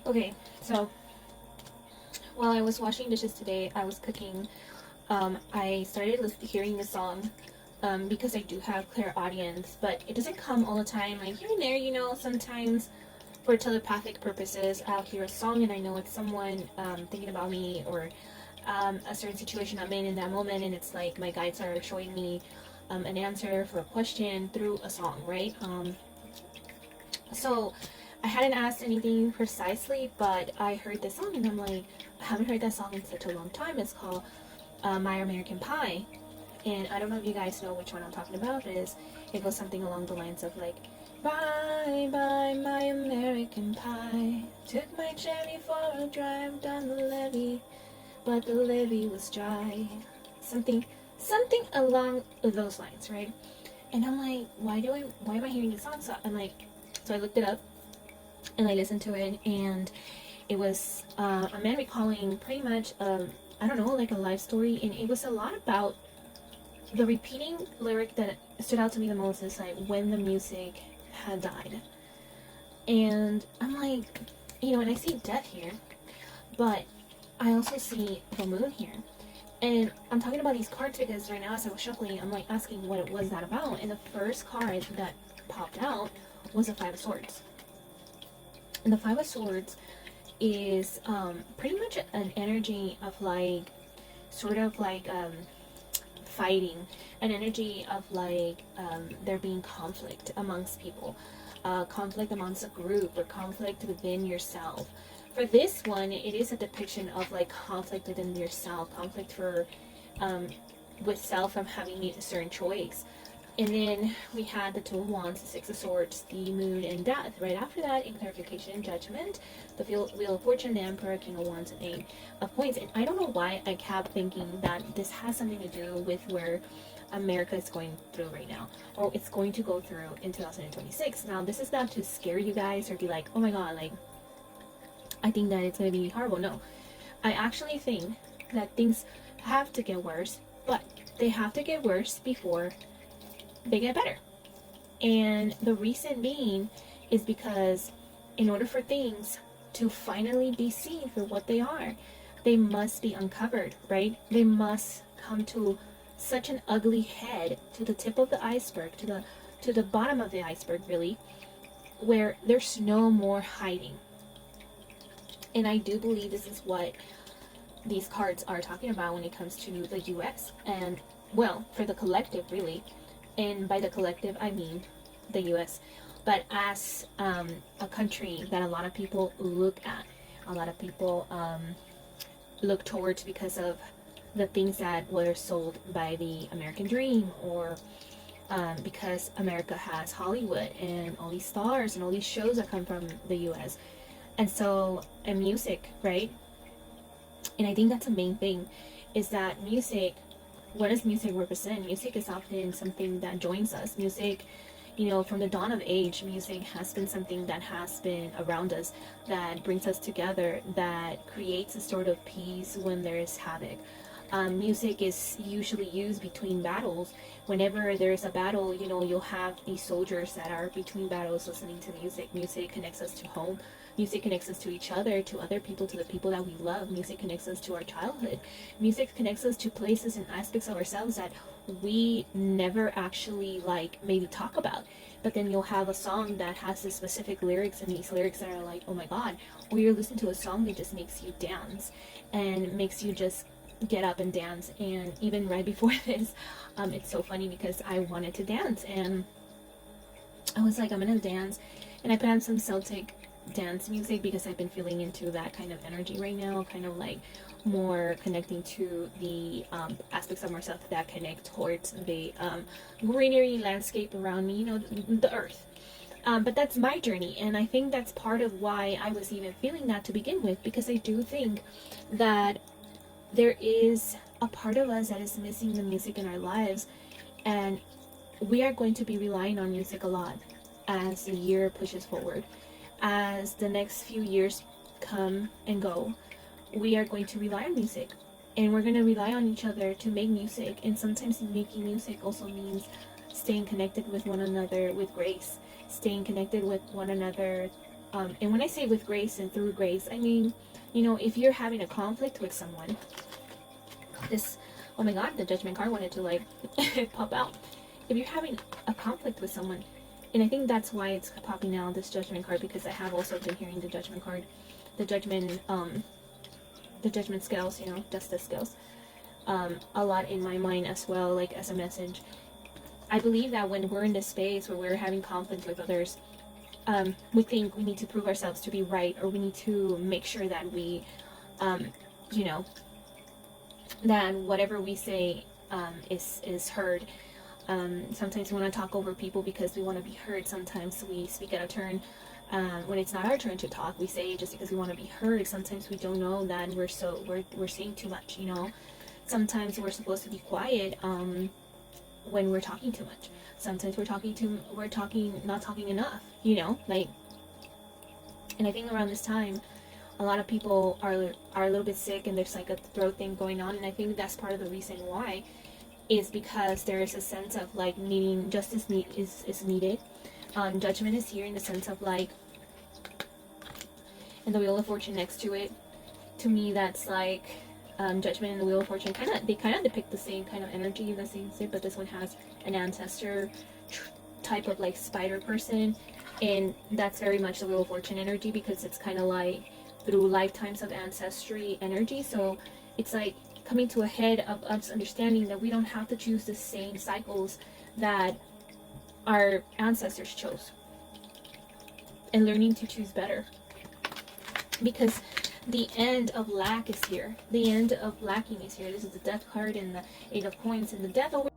Okay, so while I was washing dishes today, I was cooking. I started hearing the song because I do have clear audience, but it doesn't come all the time. Like here and there, sometimes for telepathic purposes, I'll hear a song and I know it's someone thinking about me or a certain situation I'm in that moment, and it's like my guides are showing me an answer for a question through a song, right? So I hadn't asked anything precisely, but I heard this song and I'm like, I haven't heard that song in such a long time. It's called My American Pie. And I don't know if you guys know which one I'm talking about. It goes something along the lines of like, bye bye my American pie. Took my Chevy for a drive down the levee, but the levee was dry. Something along those lines, right? And I'm like, why am I hearing this song? So I looked it up and I listened to it, and it was a man recalling pretty much I don't know, like a life story, and it was a lot about the repeating lyric that stood out to me the most is like when the music had died. And I'm like, and I see death here, but I also see the moon here. And I'm talking about these cards because right now as I was shuffling, I'm like asking what it was that about. And the first card that popped out was the Five of Swords. And the Five of Swords is pretty much an energy of like, sort of like fighting, an energy of like there being conflict amongst people, conflict amongst a group, or conflict within yourself. For this one, it is a depiction of like conflict within yourself, conflict for with self from having made a certain choice. And then we had the Two of Wands, the Six of Swords, the Moon, and Death. Right after that, in clarification and judgment, the Wheel of Fortune, the Emperor, King of Wands, and Eight of Points. And I don't know why I kept thinking that this has something to do with where America is going through right now, or it's going to go through in 2026. Now, this is not to scare you guys or be like, oh my god, like, I think that it's going to be horrible. No, I actually think that things have to get worse, but they have to get worse before they get better. And the reason being is because in order for things to finally be seen for what they are, they must be uncovered, right? They must come to such an ugly head, to the tip of the iceberg, to the bottom of the iceberg, really, where there's no more hiding. And I do believe this is what these cards are talking about when it comes to the US, and well, for the collective, really. And by the collective, I mean the US, but as a country that a lot of people look at, a lot of people look towards because of the things that were sold by the American dream, or because America has Hollywood and all these stars and all these shows that come from the US. And so, and music, right? And I think that's the main thing, is that music, what does music represent? Music is often something that joins us. Music, from the dawn of age, music has been something that has been around us, that brings us together, that creates a sort of peace when there is havoc. Music is usually used between battles. Whenever there's a battle, you'll have these soldiers that are between battles listening to music. Music connects us to home. Music connects us to each other, to other people, to the people that we love. Music connects us to our childhood. Music connects us to places and aspects of ourselves that we never actually maybe talk about. But then you'll have a song that has this specific lyrics, and these lyrics that are like, oh my god, or you're listening to a song that just makes you dance and makes you just get up and dance. And even right before this, it's so funny because I wanted to dance, and I was like, I'm gonna dance, and I put on some Celtic dance music because I've been feeling into that kind of energy right now, kind of like more connecting to the aspects of myself that connect towards the greenery landscape around me, the earth. But that's my journey, and I think that's part of why I was even feeling that to begin with, because I do think that there is a part of us that is missing the music in our lives, and we are going to be relying on music a lot as the year pushes forward. As the next few years come and go, we are going to rely on music, and we're going to rely on each other to make music. And sometimes making music also means staying connected with one another with grace, staying connected with one another And when I say with grace and through grace, I mean, you know, if you're having a conflict with someone, this, oh my god, the judgment card wanted to like pop out. If you're having a conflict with someone, and I think that's why it's popping out, this judgment card, because I have also been hearing the judgment card, the judgment scales, you know, justice scales, a lot in my mind as well, like as a message. I believe that when we're in this space where we're having conflict with others, we think we need to prove ourselves to be right, or we need to make sure that we, you know, that whatever we say is heard. Sometimes we want to talk over people because we want to be heard. Sometimes we speak out of turn. When it's not our turn to talk, we say just because we want to be heard. Sometimes we don't know that we're saying too much, you know. Sometimes we're supposed to be quiet when we're talking too much. Sometimes not talking enough, you know, like. And I think around this time, a lot of people are a little bit sick, and there's like a throat thing going on, and I think that's part of the reason why, is because there is a sense of like needing justice is needed. Judgment is here in the sense of like, and the Wheel of Fortune next to it. To me, that's like Judgment and the Wheel of Fortune they kind of depict the same kind of energy in the same way, but this one has an ancestor type of like spider person, and that's very much the Wheel of Fortune energy, because it's kind of like through lifetimes of ancestry energy. So it's like coming to a head of us understanding that we don't have to choose the same cycles that our ancestors chose, and learning to choose better, because the end of lack is here. The end of lacking is here. This is the Death card and the Eight of Coins, and the Death over